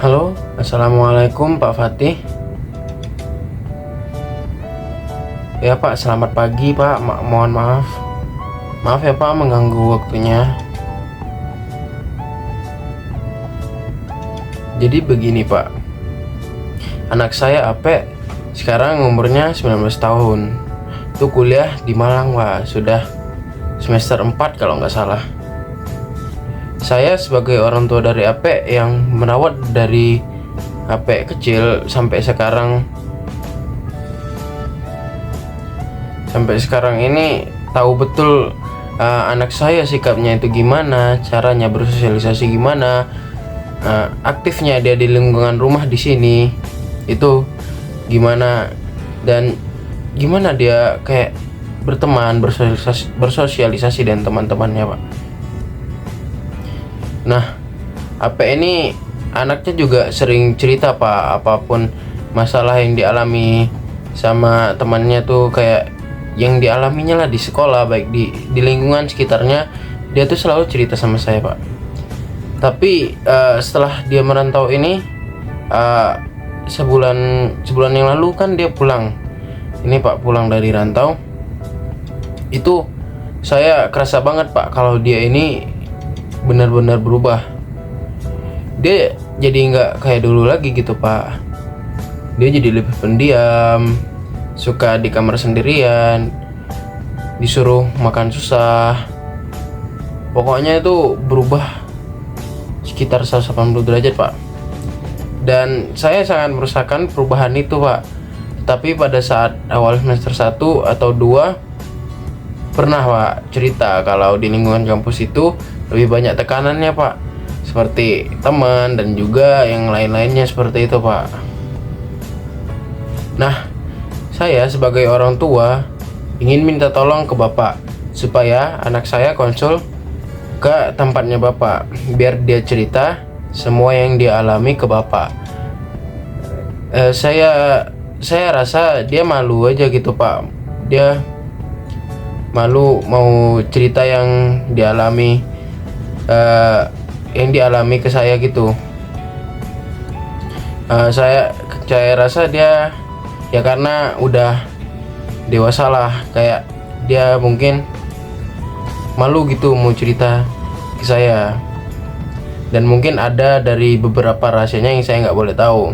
Halo, Assalamualaikum Pak Fatih. Ya Pak, selamat pagi Pak. Mohon maaf. Maaf ya Pak mengganggu waktunya. Jadi begini Pak, anak saya Ape sekarang umurnya 19 tahun. Itu kuliah di Malang Pak, sudah semester 4 kalau nggak salah. Saya sebagai orang tua dari Ape yang merawat dari Ape kecil sampai sekarang ini tahu betul anak saya sikapnya itu gimana, caranya bersosialisasi gimana, aktifnya dia di lingkungan rumah di sini itu gimana, dan gimana dia kayak berteman, bersosialisasi dengan teman-temannya Pak. Nah, Ape ini anaknya juga sering cerita Pak, apapun masalah yang dialami sama temannya tuh kayak yang dialaminya lah di sekolah, baik di lingkungan sekitarnya, dia tuh selalu cerita sama saya Pak. Tapi setelah dia merantau ini, sebulan yang lalu kan dia pulang ini Pak, pulang dari rantau. Itu saya kerasa banget Pak kalau dia ini benar-benar berubah. Dia jadi nggak kayak dulu lagi gitu Pak. Dia jadi lebih pendiam, suka di kamar sendirian, disuruh makan susah. Pokoknya itu berubah sekitar 180 derajat Pak. Dan saya sangat merasakan perubahan itu Pak. Tapi pada saat awal semester 1 atau 2 pernah Pak cerita kalau di lingkungan kampus itu lebih banyak tekanannya Pak, seperti teman dan juga yang lain-lainnya seperti itu Pak. Nah, saya sebagai orang tua ingin minta tolong ke Bapak supaya anak saya konsul ke tempatnya Bapak, biar dia cerita semua yang dia alami ke Bapak. Saya rasa dia malu aja gitu Pak. Dia malu mau cerita yang dialami ke saya gitu. Saya rasa dia ya karena udah dewasa lah, kayak dia mungkin malu gitu mau cerita ke saya, dan mungkin ada dari beberapa rahasianya yang saya nggak boleh tahu.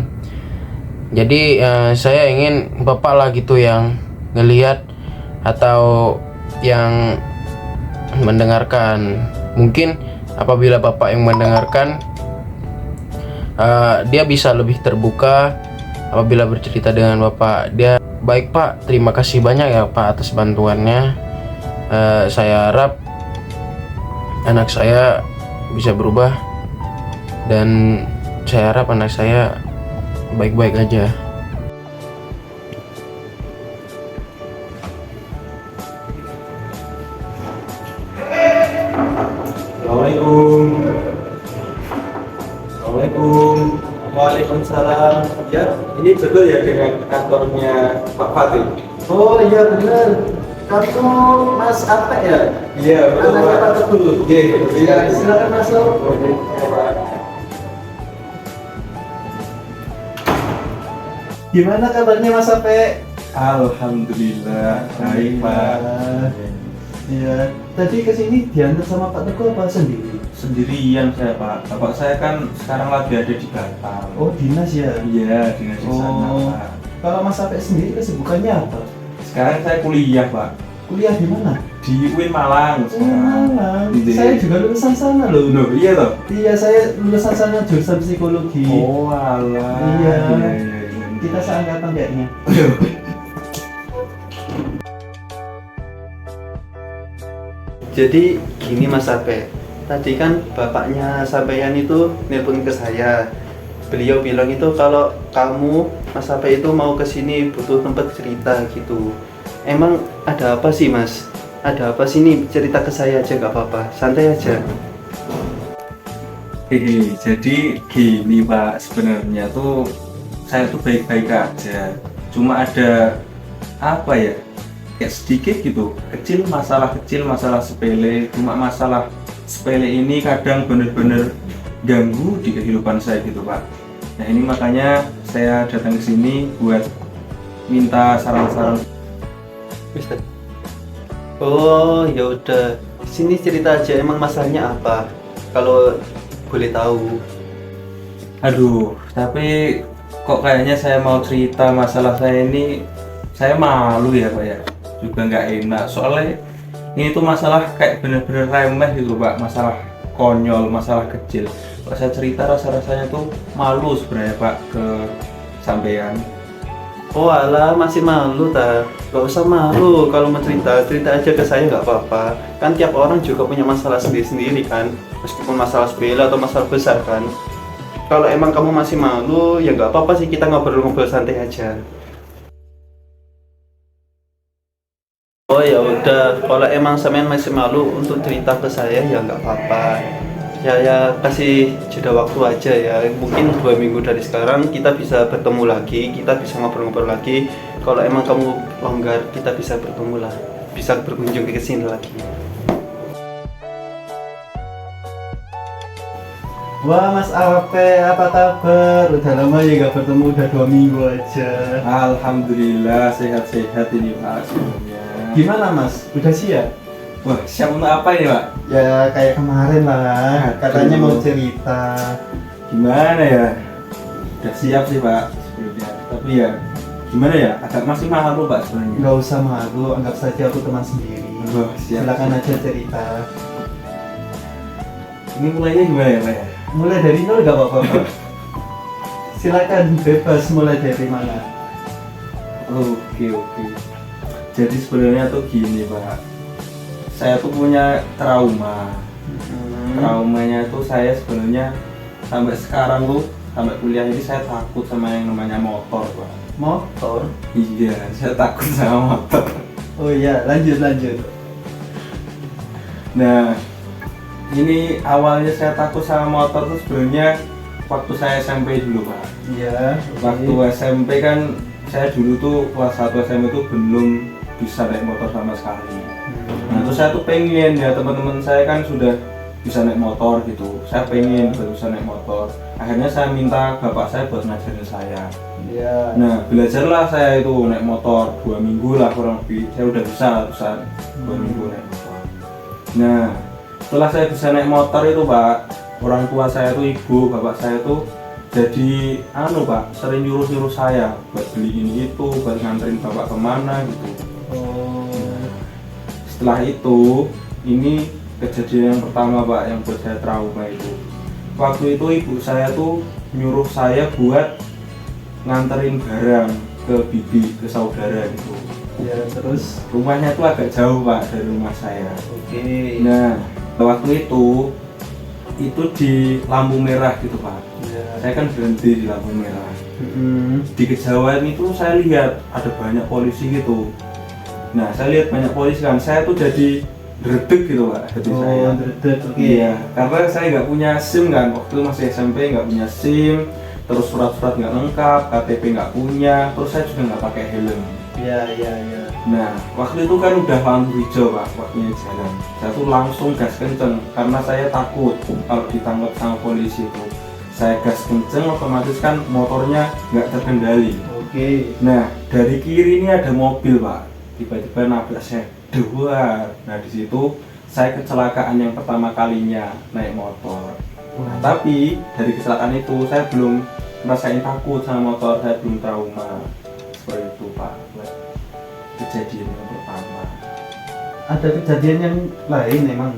Jadi saya ingin Bapak lah gitu yang ngelihat atau yang mendengarkan. Mungkin apabila Bapak yang mendengarkan, dia bisa lebih terbuka apabila bercerita dengan Bapak. Dia baik Pak, terima kasih banyak ya Pak atas bantuannya. Saya harap anak saya bisa berubah, dan saya harap anak saya baik-baik aja. Assalamualaikum. Assalamualaikum. Waalaikumsalam. Ya, ini betul ya dengan kantornya Pak Fatih? Oh iya benar. Kamu Mas Ape ya? Iya, betul Anaknya Pak Pak. Teguh. Iya, Ya, silakan masuk. Gimana kabarnya Mas Ape? Alhamdulillah, baik Pak. Iya. Tadi kesini diantar sama Pak Teguh apa sendiri? Sendirian saya Pak. Bapak saya kan sekarang lagi ada di Batam. Oh dinas ya? Iya, dinas di sana Oh. Pak. Kalau Mas Ape sendiri kesibukannya apa? Sekarang saya kuliah Pak Kuliah di mana? di UIN Malang sekarang. Malang. Iya. Saya juga lulusan sana loh. Loh, iya toh? Iya, saya lulusan sana jurusan psikologi. Oh alah. Iya. Iya. Kita seangkatan kayaknya. Jadi gini Mas Ape, tadi kan bapaknya sampeyan itu nelpon ke saya. Beliau bilang itu kalau kamu Mas Ape itu mau ke sini butuh tempat cerita gitu. Emang ada apa sih Mas? Ada apa sih nih, cerita ke saya aja nggak apa-apa, santai aja. Jadi gini Pak, sebenarnya tuh saya tuh baik-baik aja. Cuma ada apa ya? Kayak sedikit gitu, kecil, masalah sepele. Cuma masalah sepele ini kadang bener-bener ganggu di kehidupan saya gitu Pak. Nah ini makanya saya datang ke sini buat minta saran-saran. Mister. Oh, ya udah. Sini cerita aja emang masalahnya apa? Kalau boleh tahu. Aduh, tapi kok kayaknya saya mau cerita masalah saya ini, saya malu ya Pak ya, juga nggak enak. Soalnya ini tuh masalah kayak bener-bener remeh gitu Pak, masalah konyol, masalah kecil. Kalau saya cerita rasa-rasanya tuh malu sebenarnya Pak ke sampean. Oh alah, masih malu tak? Gak usah malu kalau mau cerita, cerita aja ke saya nggak apa-apa. Kan tiap orang juga punya masalah sendiri-sendiri kan, meskipun masalah sepele atau masalah besar kan. Kalau emang kamu masih malu, ya nggak apa-apa sih, kita ngobrol-ngobrol santai aja. Oh ya udah, kalau emang sampean masih malu untuk cerita ke saya ya nggak apa-apa. Ya kasih jeda waktu aja ya. Mungkin 2 minggu dari sekarang kita bisa bertemu lagi, kita bisa ngobrol-ngobrol lagi. Kalau emang kamu longgar, kita bisa bertemu lah, bisa berkunjung ke sini lagi. Wah Mas Ape, apa kabar? Udah lama ya gak bertemu, udah 2 minggu aja. Alhamdulillah sehat-sehat ini Pak sebenarnya. Gimana Mas? Udah siap? Wah, siap untuk apa ini Pak? Ya kayak kemarin lah, katanya mau cerita. Gimana ya? Udah siap sih Pak sebelumnya. Tapi ya gimana ya? Agak masih malu Pak sebenarnya. Nggak usah malu, anggap saja aku teman sendiri. Wah, siap. Silakan aja cerita. Ini mulainya gimana ya Pak ya? Mulai dari nol nggak apa-apa Pak. Silakan bebas, mulai dari mana? Oke. Jadi sebenarnya tuh gini Pak, saya tuh punya trauma. Traumanya tuh saya sebenarnya sampai sekarang tuh, sampai kuliah ini saya takut sama yang namanya motor Pak. Motor? Iya, saya takut sama motor. Oh iya, lanjut. Nah, ini awalnya saya takut sama motor tuh sebenarnya waktu saya SMP dulu Pak. Iya. Waktu SMP kan saya dulu tuh kelas 1 SMP tuh belum bisa naik motor sama sekali. Nah terus saya tuh pengen ya, teman-teman saya kan sudah bisa naik motor gitu, saya pengen bisa naik motor. Akhirnya saya minta bapak saya buat ngajarin saya. Iya. Nah belajarlah saya itu naik motor 2 minggu lah kurang lebih, saya udah bisa terusan 2 minggu naik motor. Nah setelah saya bisa naik motor itu Pak, orang tua saya tuh, ibu bapak saya tuh jadi Pak, sering nyuruh saya buat beli ini itu, buat nganterin bapak kemana gitu. Oh. Setelah itu, ini kejadian yang pertama Pak yang buat saya trauma itu. Waktu itu ibu saya tuh nyuruh saya buat nganterin barang ke bibi, ke saudara gitu. Ya terus. Rumahnya tuh agak jauh Pak dari rumah saya. Oke. Nah, waktu itu di lampu merah gitu Pak. Ya. Saya kan berhenti di lampu merah. Di kejauhan itu saya lihat ada banyak polisi gitu. Nah saya lihat banyak polisi kan, saya tuh jadi dredeg gitu Pak. Jadi saya dredeg, oke. Iya, karena saya nggak punya SIM kan, waktu itu masih SMP nggak punya SIM, terus surat-surat nggak lengkap, KTP nggak punya, terus saya juga nggak pakai helm. Iya. Nah waktu itu kan udah lampu hijau Pak, waktunya jalan. Saya tuh langsung gas kenceng karena saya takut kalau ditangkap sama polisi itu. Saya gas kenceng, otomatis kan motornya nggak terkendali. Oke. Nah dari kiri ini ada mobil Pak, tiba-tiba nabrak saya dua. Nah di situ saya kecelakaan yang pertama kalinya naik motor. Nah, tapi dari kecelakaan itu saya belum merasain takut sama motor, saya belum trauma seperti itu Pak. Kejadian yang pertama. Ada kejadian yang lain emang?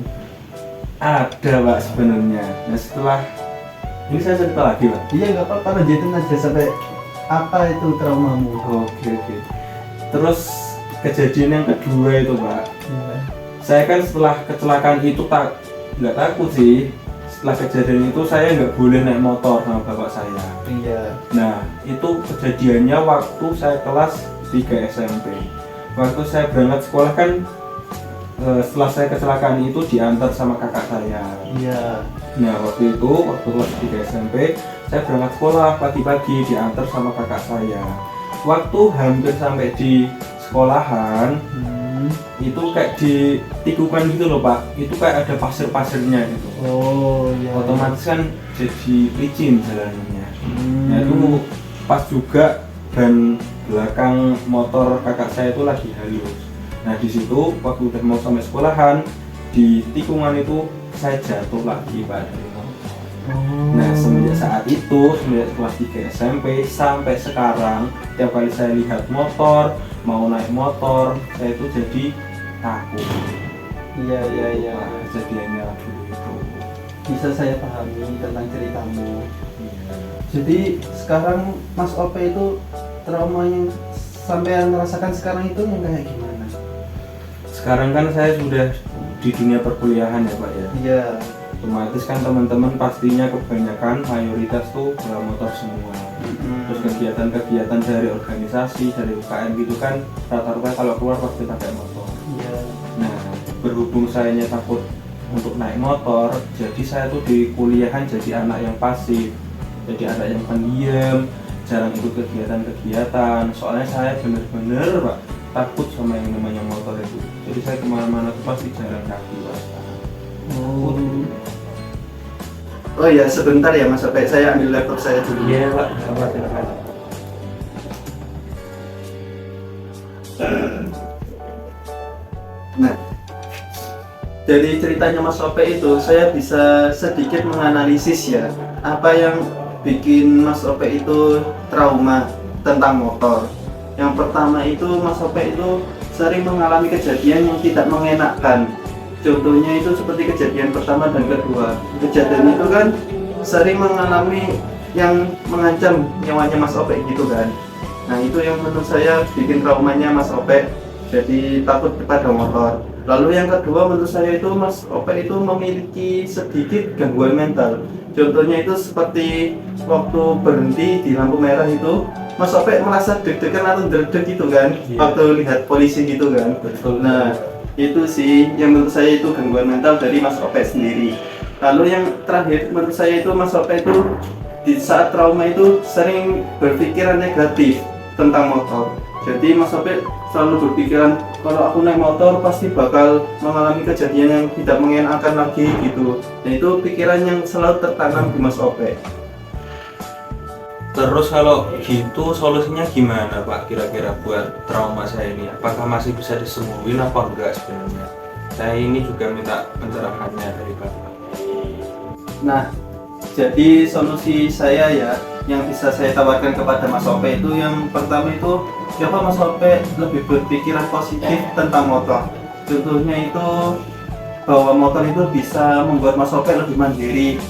Ada Pak sebenarnya. Nah setelah ini saya cerita lagi Pak. Iya nggak apa-apa, lanjutin aja sampai apa itu traumamu. Oke. Terus kejadian yang kedua itu Pak. Ya. Saya kan setelah kecelakaan itu nggak takut sih. Setelah kejadian itu saya nggak boleh naik motor sama bapak saya. Iya. Nah itu kejadiannya waktu saya kelas 3 SMP. Waktu saya berangkat sekolah kan, setelah saya kecelakaan itu diantar sama kakak saya. Iya. Nah waktu itu, waktu kelas 3 SMP, saya berangkat sekolah pagi-pagi diantar sama kakak saya. Waktu hampir sampai di sekolahan, itu kayak di tikungan gitu loh Pak, itu kayak ada pasir-pasirnya gitu. Oh iya. Otomatis kan jadi licin jalannya. Nah itu pas juga ban belakang motor kakak saya itu lagi halus. Nah di situ waktu udah mau sampai sekolahan, di tikungan itu saya jatuh lagi Pak dari motor. Nah semenjak saat itu, semenjak kelas 3 SMP sampai sekarang, tiap kali saya lihat motor, mau naik motor, saya itu jadi takut. Iya. Wah, kejadiannya dulu itu. Bisa saya pahami tentang ceritamu. Jadi sekarang Mas Ope itu trauma yang sampai merasakan sekarang itu yang kayak gimana? Sekarang kan saya sudah di dunia perkuliahan ya Pak ya. Iya. Otomatis kan teman-teman pastinya kebanyakan mayoritas tuh bawa motor semua. Terus kegiatan-kegiatan dari organisasi, dari UKM gitu kan rata-rata kalau keluar pasti pakai motor. Iya. Nah berhubung sayanya takut untuk naik motor, jadi saya tuh di kuliahan jadi anak yang pasif, jadi anak yang pendiam, jarang ikut kegiatan-kegiatan. Soalnya saya bener-bener Pak takut sama yang namanya motor itu. Jadi saya kemana-mana tuh pasti jalan kaki Pak. Oh ya, sebentar ya Mas Ope, saya ambil laptop saya dulu. Iya Pak, silakan. Nah, dari ceritanya Mas Ope itu saya bisa sedikit menganalisis ya apa yang bikin Mas Ope itu trauma tentang motor. Yang pertama itu Mas Ope itu sering mengalami kejadian yang tidak mengenakan. Contohnya itu seperti kejadian pertama dan kedua. Kejadian itu kan sering mengalami yang mengancam nyawanya Mas Ope gitu kan. Nah itu yang menurut saya bikin traumanya Mas Ope, jadi takut kepada motor. Lalu yang kedua menurut saya itu Mas Ope itu memiliki sedikit gangguan mental. Contohnya itu seperti waktu berhenti di lampu merah itu Mas Ope merasa deg-degan atau deg-deg gitu kan, waktu lihat polisi gitu kan. Betul. Nah itu sih yang menurut saya itu gangguan mental dari Mas Ope sendiri. Lalu yang terakhir menurut saya itu Mas Ope itu di saat trauma itu sering berpikiran negatif tentang motor. Jadi Mas Ope selalu berpikiran kalau aku naik motor pasti bakal mengalami kejadian yang tidak mengenakan lagi gitu. Dan itu pikiran yang selalu tertanam di Mas Ope. Terus kalau gitu solusinya gimana Pak kira-kira buat trauma saya ini? Apakah masih bisa disembuhin apa enggak sebenarnya? Saya ini juga minta pencerahannya dari Bapak. Nah, jadi solusi saya ya yang bisa saya tawarkan kepada Mas Ope itu yang pertama itu coba Mas Ope lebih berpikiran positif tentang motor. Contohnya itu bahwa motor itu bisa membuat Mas Ope lebih mandiri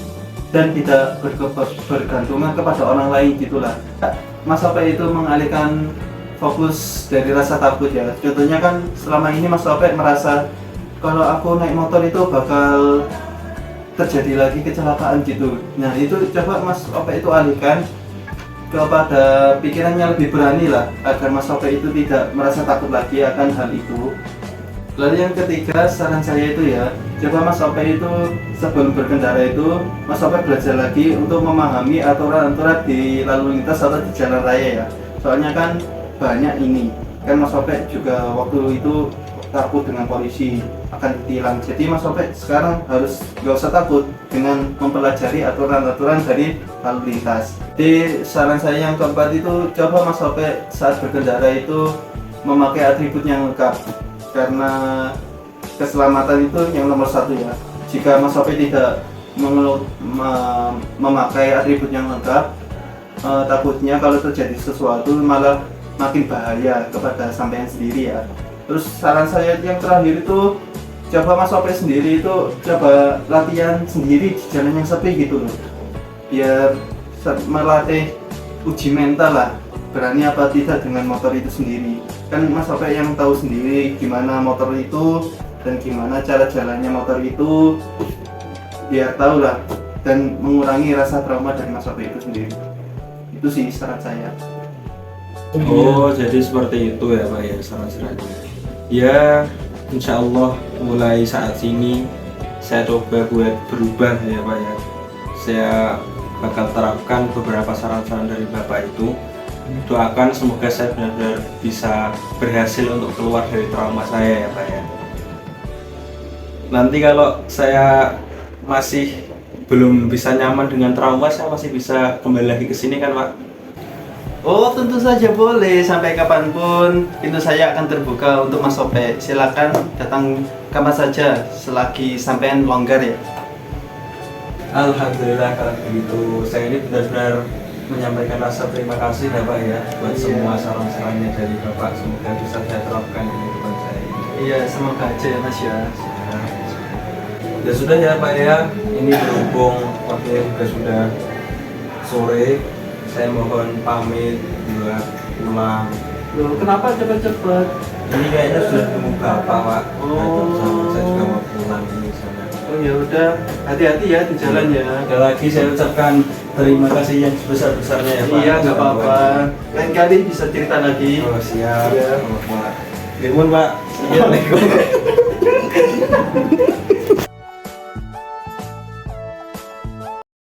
dan tidak bergantungan kepada orang lain gitulah. Mas Ope itu mengalihkan fokus dari rasa takut ya. Contohnya kan selama ini Mas Ope merasa kalau aku naik motor itu bakal terjadi lagi kecelakaan gitu. Nah itu coba Mas Ope itu alihkan kepada pikirannya lebih berani lah agar Mas Ope itu tidak merasa takut lagi akan hal itu. Lalu yang ketiga saran saya itu ya coba Mas Ope itu sebelum berkendara itu Mas Ope belajar lagi untuk memahami aturan-aturan di lalu lintas atau di jalan raya ya. Soalnya kan banyak ini kan Mas Ope juga waktu itu takut dengan polisi akan ditilang. Jadi Mas Ope sekarang harus gak usah takut dengan mempelajari aturan-aturan dari lalu lintas. Jadi saran saya yang keempat itu coba Mas Ope saat berkendara itu memakai atribut yang lengkap karena keselamatan itu yang nomor satu ya. Jika Mas Ope tidak memakai atribut yang lengkap, takutnya kalau terjadi sesuatu malah makin bahaya kepada sampean sendiri ya. Terus saran saya yang terakhir itu coba Mas Ope sendiri itu coba latihan sendiri di jalan yang sepi gitu loh, biar melatih uji mental lah, berani apa tidak dengan motor itu sendiri. Kan Mas Ope yang tahu sendiri gimana motor itu dan gimana cara jalannya motor itu, biar tahu lah dan mengurangi rasa trauma dari Mas Ope itu sendiri. Itu sih saran saya. Oh jadi seperti itu ya Pak ya saran-sarannya. Ya insya Allah mulai saat ini saya coba buat berubah ya Pak ya. Saya bakal terapkan beberapa saran-saran dari Bapak itu. Doakan semoga saya benar-benar bisa berhasil untuk keluar dari trauma saya ya Pak ya. Nanti kalau saya masih belum bisa nyaman dengan trauma, saya masih bisa kembali lagi ke sini kan Pak? Oh, tentu saja boleh. Sampai kapanpun pintu saya akan terbuka untuk Mas Sope. Silakan datang kapan saja selagi sampean longgar ya. Alhamdulillah kalau begitu. Saya ini benar-benar menyampaikan rasa terima kasih ya Pak ya buat Iya. semua saran-sarannya dari Bapak. Semoga bisa saya terapkan di kehidupan saya ini. Iya, semoga aja ya Mas ya. Ya sudah ya Pak ya, ini berhubung waktunya juga sudah sore, saya mohon pamit buat pulang. Loh, kenapa cepet-cepet? Ini kayaknya sudah nunggu Bapak Pak. Oh. Saya juga mau pulang ini sana. Oh ya udah, hati-hati ya di jalan ya. Sekali lagi saya ucapkan terima kasih yang sebesar-besarnya ya Pak. Iya, nggak apa-apa. Lain kali bisa cerita lagi. Oh siap. Iya. Oh, Pak. Nuwun Pak. Assalamualaikum.